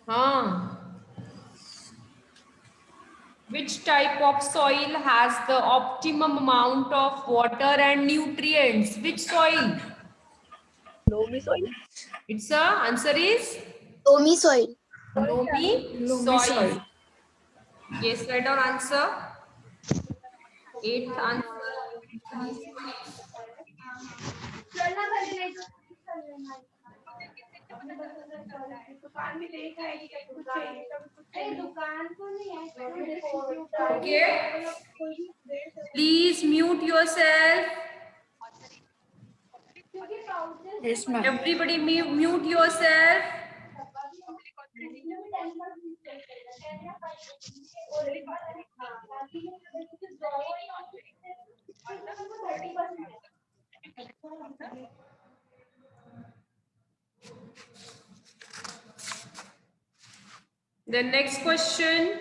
हाँ, which type of soil has the optimum amount of water and nutrients? Which soil? Loamy soil. Its answer is Loamy soil. loamy Loamy soil. soil. Yes, write down answer. Eighth answer. Okay. Please mute yourself. Yes, ma'am. Everybody mute yourself. The next question.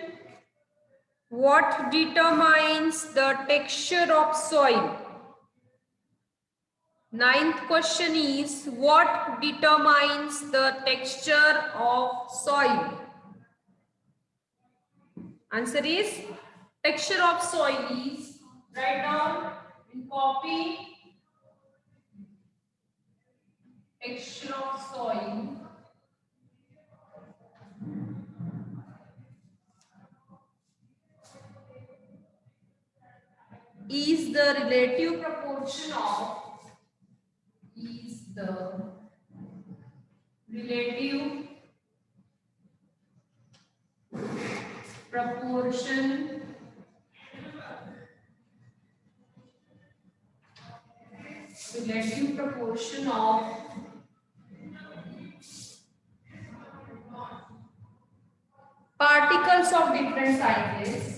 What determines the texture of soil? Ninth question is, what determines the texture of soil? Answer is, texture of soil is, write down in copy, texture of soil is the relative proportion of, is the relative proportion of particles of different sizes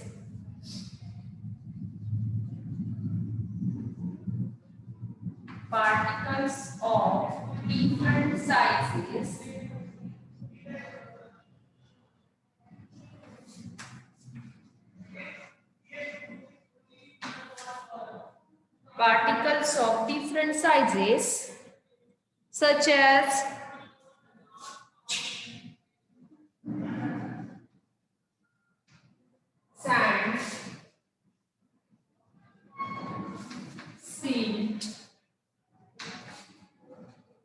particles of different sizes such as sand, silt,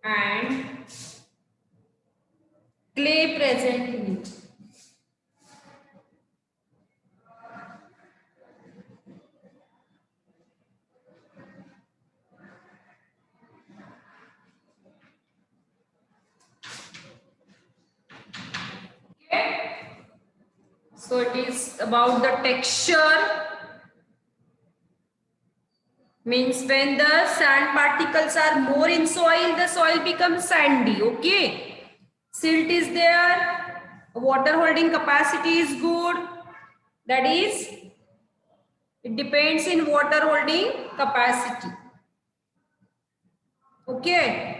and clay present in it. Okay? So it is about the texture. Means when the sand particles are more in soil, the soil becomes sandy. Okay. Silt is there. Water holding capacity is good. That is, it depends in water holding capacity. Okay.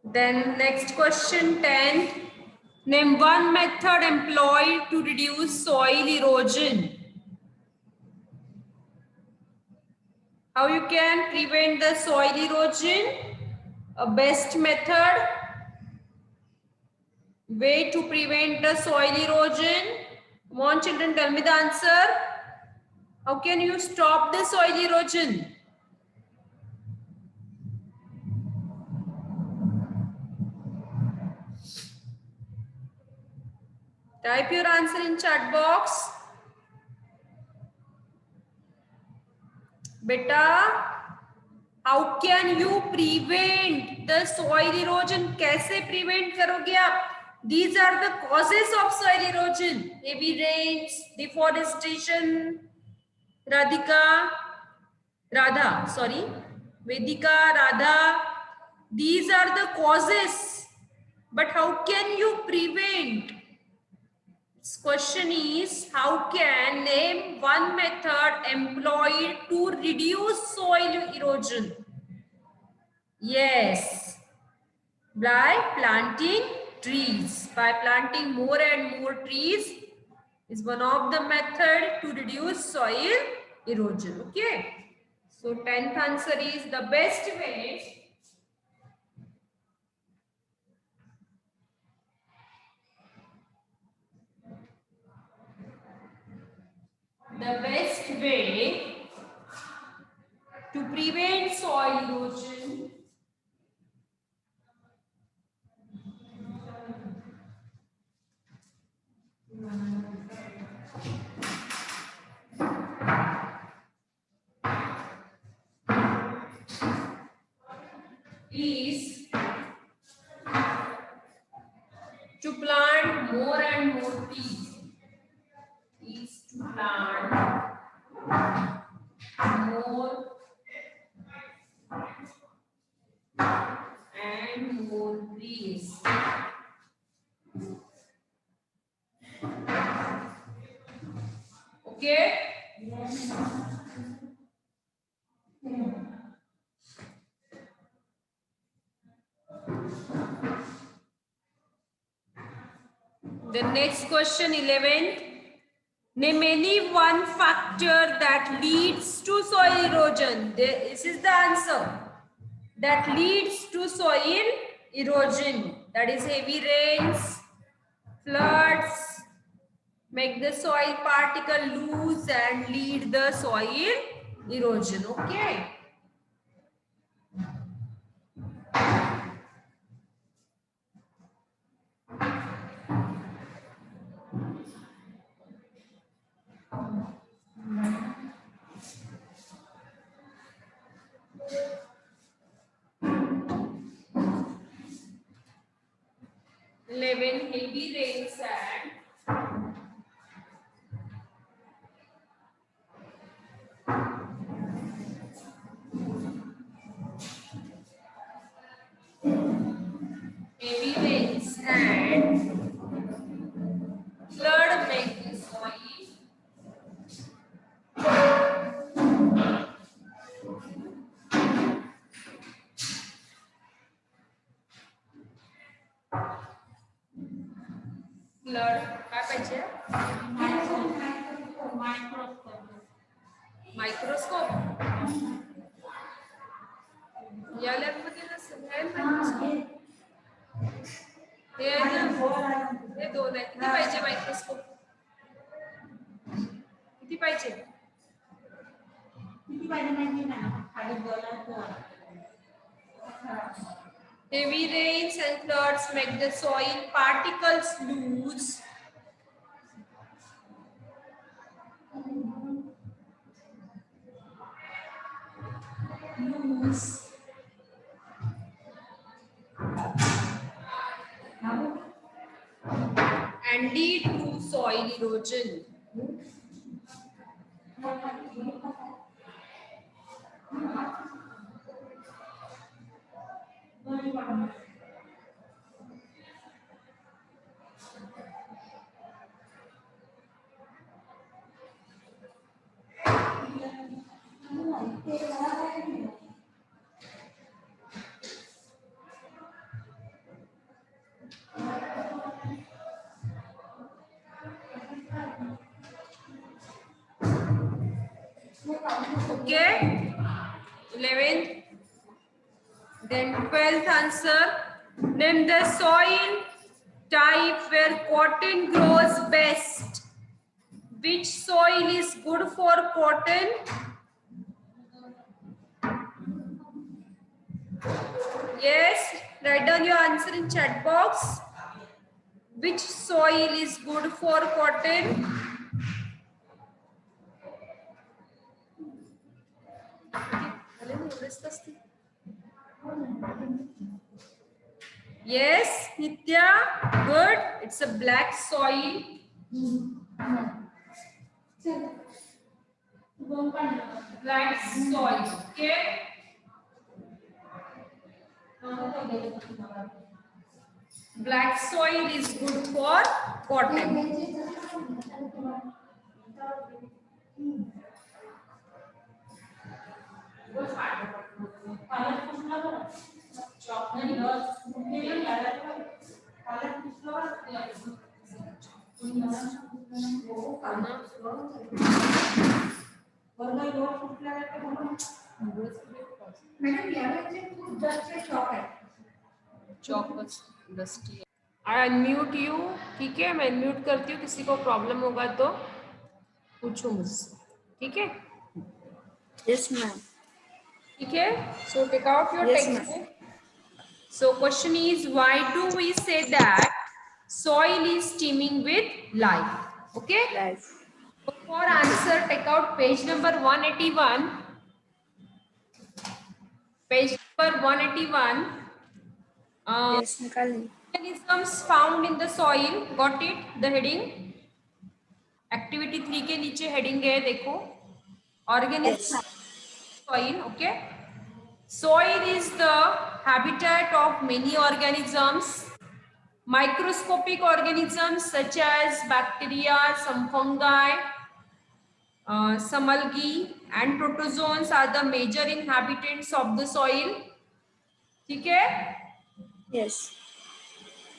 Then next question 10. Name one method employed to reduce soil erosion. How you can prevent the soil erosion? A best method, way to prevent the soil erosion. Come on children, tell me the answer. How can you stop the soil erosion? Type your answer in chat box. Beta, how can you prevent the soil erosion? कैसे prevent करोगे आप? These are the causes of soil erosion. Heavy rains, deforestation. Radhika, Radha, sorry. Vedika, Radha. These are the causes. But how can you prevent? This question is, how can name one method employed to reduce soil erosion? Yes, by planting trees. By planting more and more trees is one of the method to reduce soil erosion. Okay. So 10th answer is the best way way to prevent soil erosion is to plant more and more trees. Is to plant more and more trees. Okay? The next question, 11th. Name any one factor that leads to soil erosion. This is the answer. That leads to soil erosion. That is heavy rains, floods, make the soil particle loose and lead the soil erosion. Okay. Heavy rains and flood make the soil flood. काय पाहिजे? Microscope. या lab मध्ये नसेल microscope. हे दोन आहे. किती पाहिजे microscope? किती पाहिजे? Heavy rains and floods make the soil particles loose. And lead to soil erosion. Okay, 11th. Then 12th answer. Name the soil type where cotton grows best. Which soil is good for cotton? Yes, write down your answer in chat box. Which soil is good for cotton? Yes, Nitya, good. It's a black soil. Black soil, okay? Black soil is good for cotton. I unmute you. ठीक है, मैं unmute करती हूँ. किसी को problem होगा तो पूछो मुझसे. ठीक है? Yes, ma'am. ठीक है? So take out your Yes, ma'am. textbook. So question is, why do we say that soil is teeming with life? Okay? Life. So for answer, take out page number 181. Page number 181. Yes, निकालें. Organisms found in the soil. Got it? The heading. Activity 3 के नीचे heading है देखो. Organisms soil. Okay. Soil is the habitat of many organisms. Microscopic organisms such as bacteria, some fungi, some algae and protozoans are the major inhabitants of the soil. ठीक है? Yes.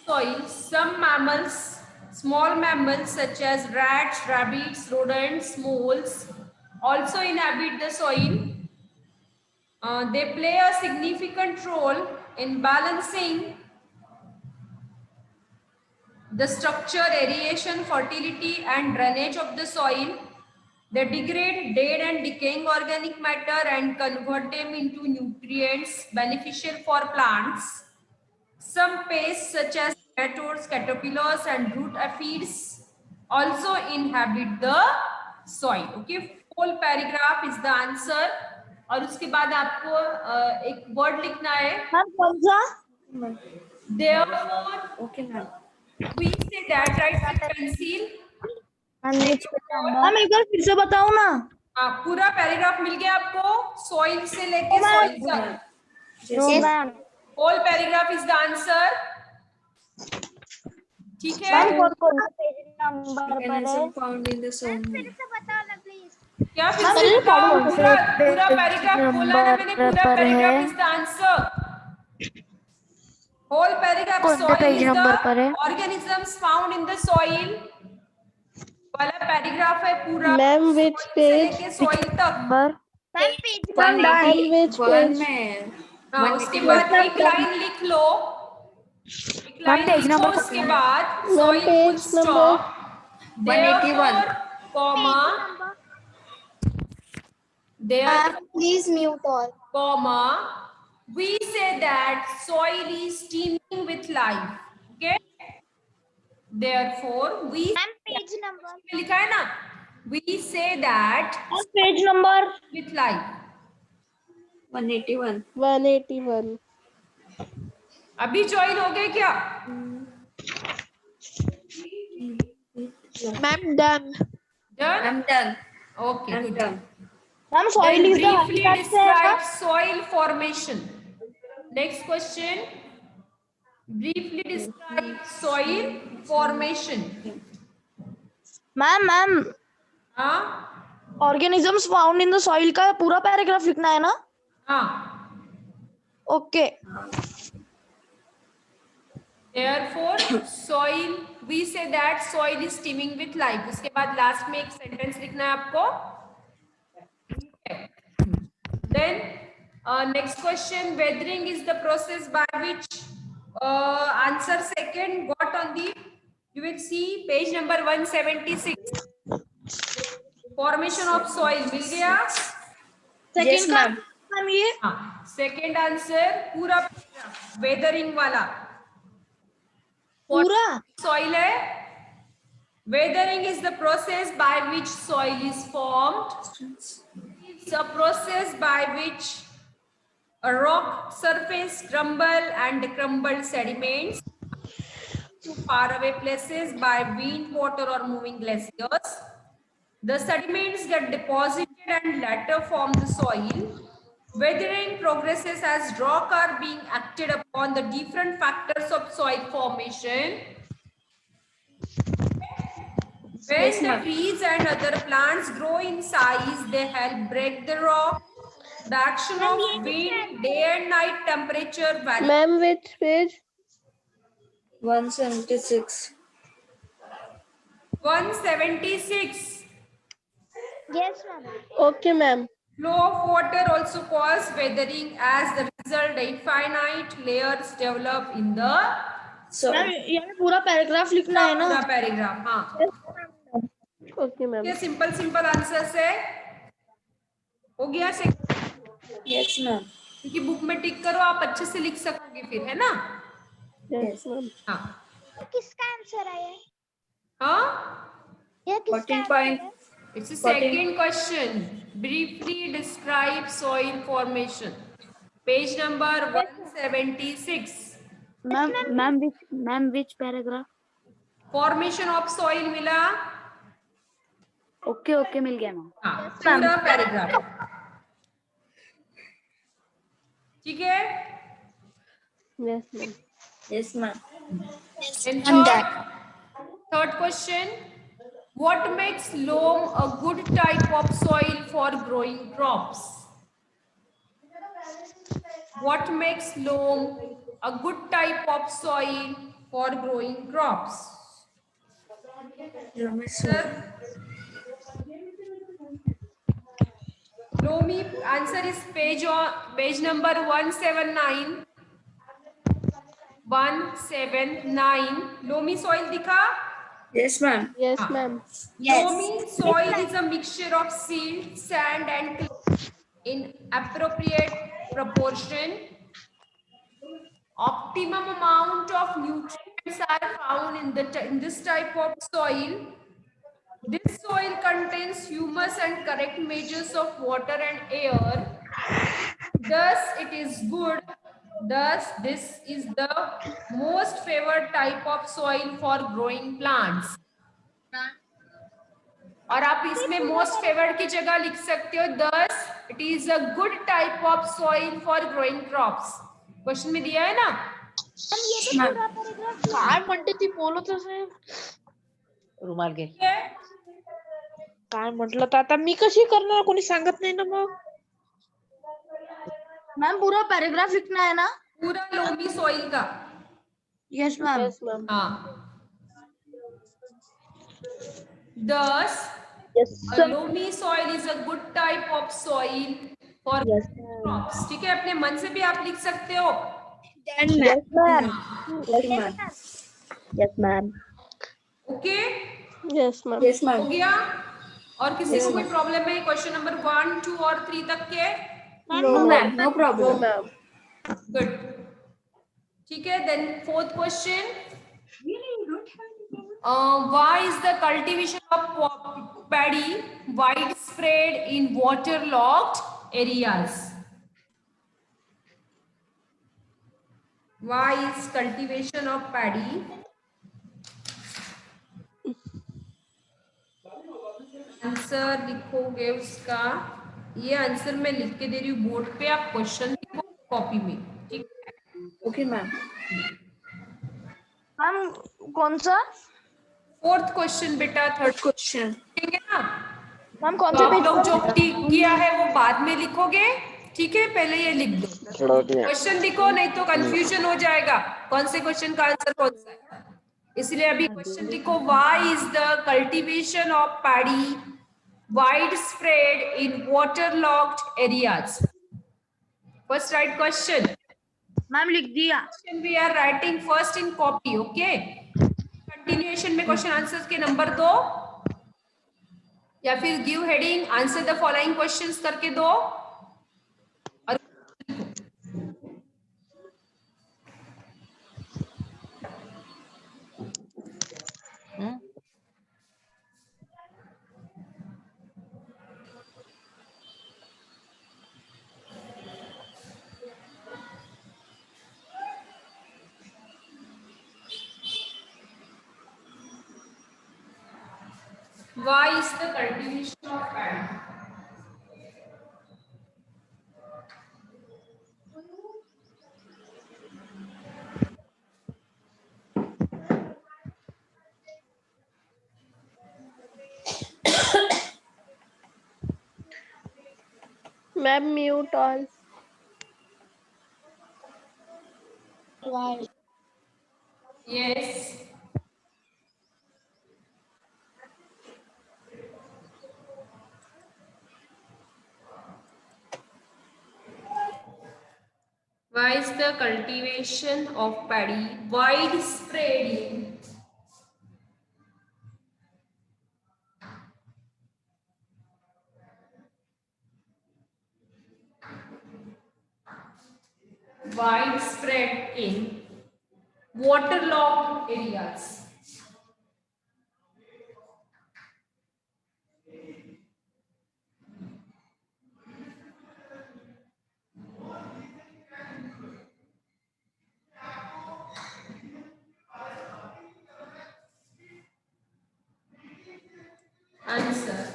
Soil. Some mammals, small mammals such as rats, rabbits, rodents, moles also inhabit the soil. They play a significant role in balancing the structure, aeration, fertility and drainage of the soil. They degrade dead and decaying organic matter and convert them into nutrients beneficial for plants. Some pests such as nematodes, caterpillars and root aphids also inhabit the soil. Okay, whole paragraph is the answer. और उसके बाद आपको एक word लिखना है. Ma'am कौन सा? Therefore, Okay, ma'am. we say that, write with pencil. Ma'am एक बार फिर से बताओ ना. हाँ, पूरा पैराग्राफ मिल गया आपको, सॉइल से लेके सॉइल तक. Yes, ma'am. Whole paragraph is the answer. ठीक है? मैम कौन सा पेज नंबर पर है? Organism found in the soil. क्या फिर से बताओ? पूरा पैराग्राफ बोला ना मैंने, पूरा paragraph is the answer. Whole paragraph soil is the organisms found in the soil वाला पैराग्राफ है पूरा. Ma'am which page? लेके सॉइल तक. Ma'am which page? हाँ, उसके बाद एक लाइन लिख लो. एक लाइन लिखो उसके बाद soil full page stop. 181. Comma. There, Please mute all. comma. We say that soil is teeming with life. Okay. Therefore, we. Ma'am page number. लिखा है ना? We say that page number. with life. 181. 181. अभी join हो गए क्या? Ma'am done. Done? I'm done. Okay. I'm Good. done. Ma'am Then soil is briefly the describe soil formation. Next question. Briefly describe soil formation. Ma'am हाँ? Organisms found in the soil का पूरा paragraph लिखना है ना? हाँ. Okay. Therefore, soil, we say that soil is teeming with life. उसके बाद last में एक सेंटेंस लिखना है आपको. Then next question, weathering is the process by which answer second got on the, you will see page number 176. Formation of soil मिल गया. Yes, ma'am. Ma'am ये हाँ, सेकेंड आंसर पूरा वेदरिंग वाला पूरा soil है. Weathering is the process by which soil is formed. It's a process by which a rock surface crumble and crumbled sediments to faraway places by wind, water or moving glaciers. The sediments get deposited and later form the soil. Weathering progresses as rock are being acted upon the different factors of soil formation. When the trees and other plants grow in size, they help break the rock. The action of wind, day and night temperature varies. Ma'am which page? 176. 176. Yes ma'am. Okay ma'am. Flow of water also cause weathering. As the result, infinite layers develop in the So, ma'am ये पूरा paragraph लिखना है ना? पूरा paragraph. हाँ, Okay ma'am. ये simple answers है. हो गया सेकंड? Yes, ma'am. क्योंकि बुक में टिक करो, आप अच्छे से लिख सकोगे फिर, है ना? Yes, ma'am. हाँ किसका आंसर है ये? हाँ, ये किसका 14 आंसर point. है? it's a 14. second question. Briefly describe soil formation. Page number 176. Ma'am which paragraph? Formation of soil मिला? ओके मिल गया मैम. हाँ, पूरा पैराग्राफ. ठीक है? Yes, ma'am. Yes, ma'am. And I'm done. third question. What makes loam a good type of soil for growing crops? What makes loam a good type of soil for growing crops? Sir? Loamy answer is page number 179. 179. Loamy soil दिखा? Yes, ma'am. Yes, हाँ. ma'am. Loamy soil is a mixture of silt, sand, and clay in appropriate proportion. Optimum amount of nutrients are found in this type of soil. This soil contains humus and correct measures of water and air. Thus, it is good. Thus, this is the most favored type of soil for growing plants. और आप इसमें most favoured की जगह लिख सकते हो thus it is a good type of soil for growing crops. Question में दिया है ना? काय म्हणते ती बोलत असेल. रुमाल घे. काय म्हटलं तर आता मी कशी करणार, कोणी सांगत नाही ना मग. मैम पूरा पैराग्राफ लिखना है ना? पूरा लोमी सॉइल का. Yes ma'am. Yes, ma'am. हाँ. Thus, Yes, a loamy soil is a good type of soil for Yes, crops. ठीक है, अपने मन से भी आप लिख सकते हो. Done, Yes, ma'am. ma'am. Yes, ma'am. Yes, ma'am. Okay, Yes, ma'am. Yes, हो ma'am. गया? और किसी को कोई प्रॉब्लम है क्वेश्चन नंबर 1, 2 और 3 तक के? No, ma'am. No No, problem. ma'am. Good. ठीक है, then fourth question. Why is the cultivation of paddy widespread in waterlogged areas? Why is cultivation of paddy answer लिखोगे उसका. ये आंसर मैं लिख के दे रही हूँ बोर्ड पे, आप क्वेश्चन लिखो कॉपी में. ठीक है? Okay, ma'am. मैम कौन सा? फोर्थ क्वेश्चन बेटा. Third Question. लिखेंगे ना? मैम कौन तो से आप पेज लोग जो पर? टिक किया है वो बाद में लिखोगे. ठीक है, पहले ये लिख दो. क्वेश्चन लिखो, नहीं तो कंफ्यूजन हो जाएगा कौन से क्वेश्चन का आंसर कौन सा है. इसलिए अभी क्वेश्चन लिखो. Why is the cultivation of paddy widespread in waterlogged areas? First write question. Ma'am लिख दिया. Question we are writing first in copy. Okay. Continuation में क्वेश्चन आंसर्स के नंबर दो या फिर give heading answer the following questions करके दो. और why is the cultivation of paddy? Ma'am, mute all. Why? Yes. Why is the cultivation of paddy widespread in widespread in waterlogged areas. Answer.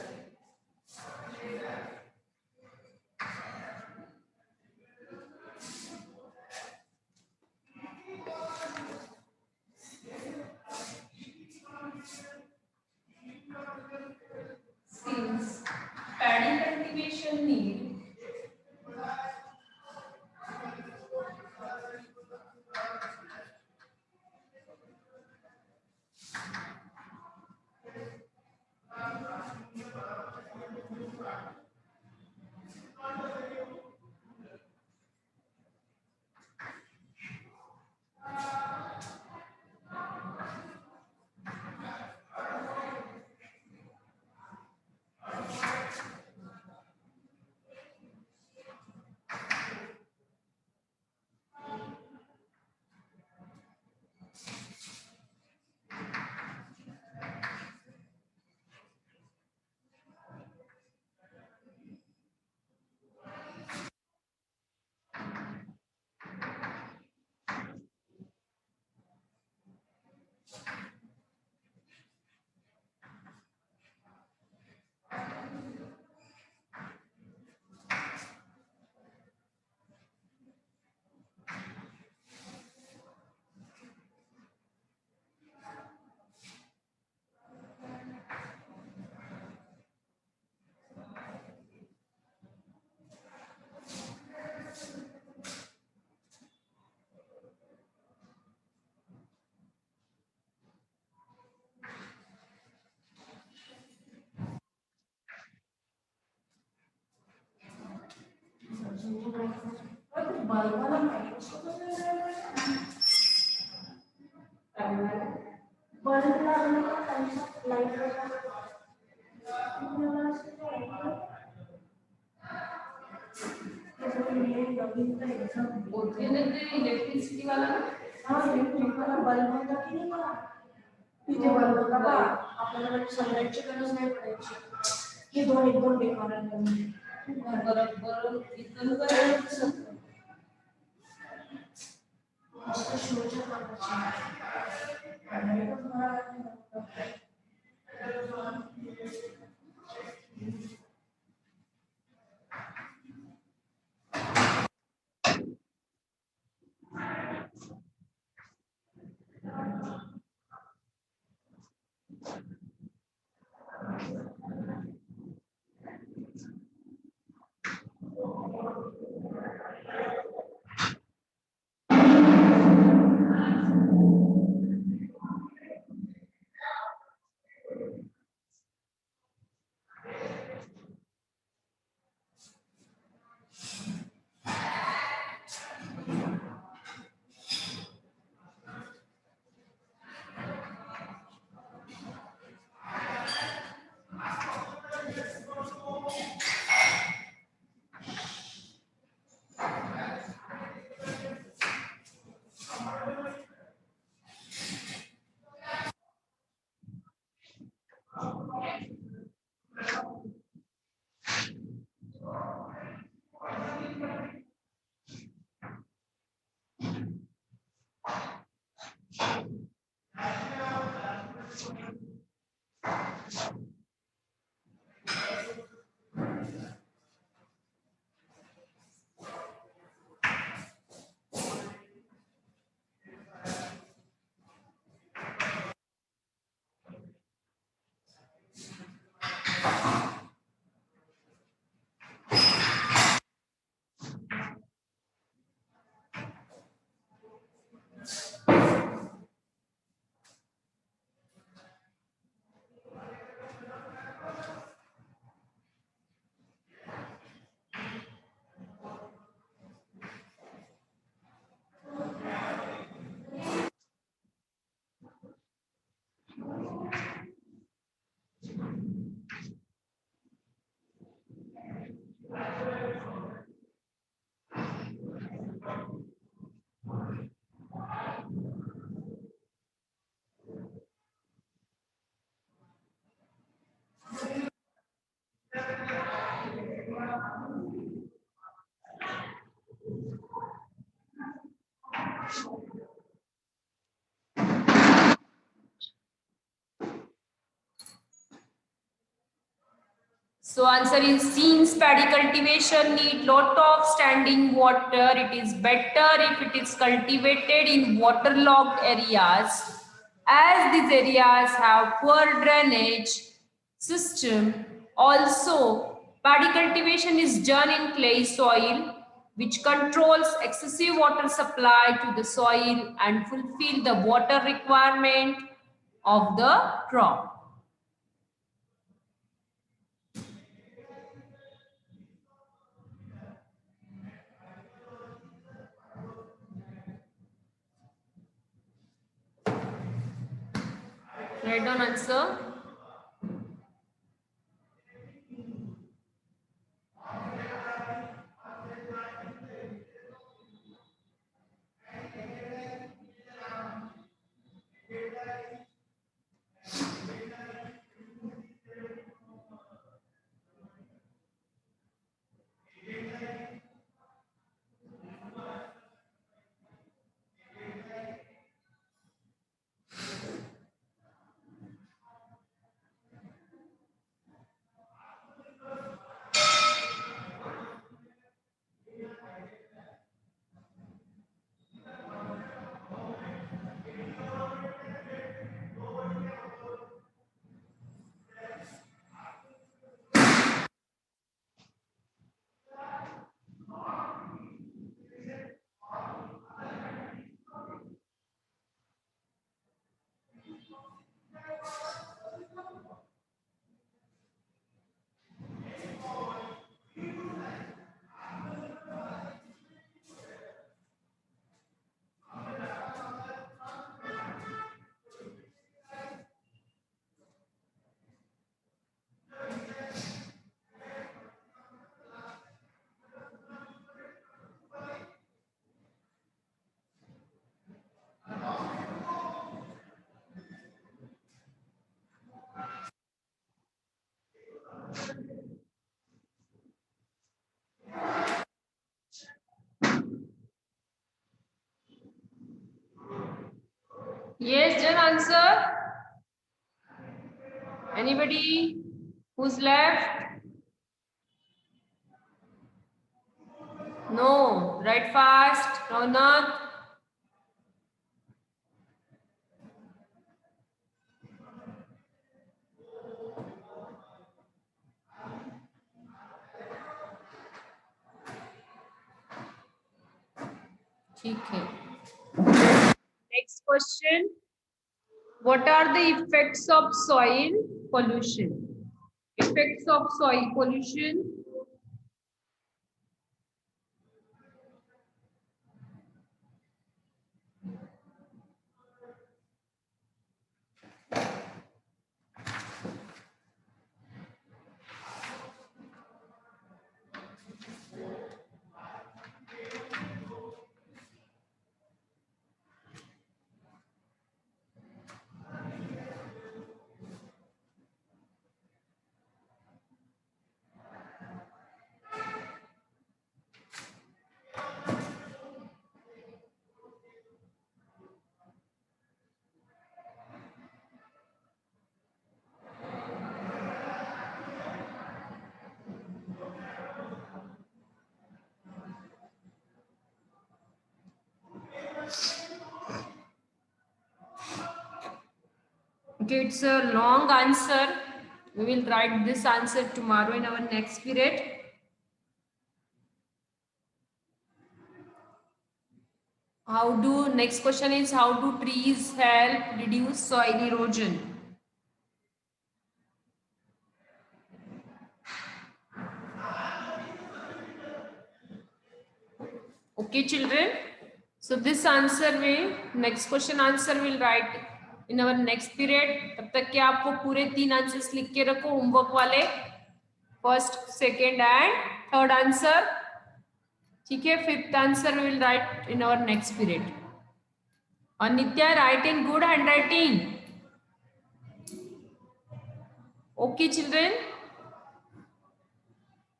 Since paddy cultivation need electricity वाला हाँ electric वाला bulb होता की नाही का तिथे bulb होता बा आपल्याला म्हणजे सनलाईटची गरज नाही पडायची हे दोन एकदम बेकार आहे बरोबर इथून काय मस्त शोच्या कामाची So answer is, since paddy cultivation need lot of standing water, it is better if it is cultivated in waterlogged areas, as these areas have poor drainage system. Also, paddy cultivation is done in clay soil, which controls excessive water supply to the soil and fulfill the water requirement of the crop. Write down answer. Yes, Jan, answer. Anybody who's left? No. Write fast. No, not. ठीक है. Next question. What are the effects of soil pollution? Effects of soil pollution. Okay, it's a long answer. We will write this answer tomorrow in our next period. Next question is, how do trees help reduce soil erosion? Okay, children. So this answer next question answer will write in our next period. तब तक के आपको पूरे 3 answers लिख के रखो homework वाले, first, second and third answer. ठीक है, 5th answer will write in our next period. और Nitya, write in good handwriting. Okay, children.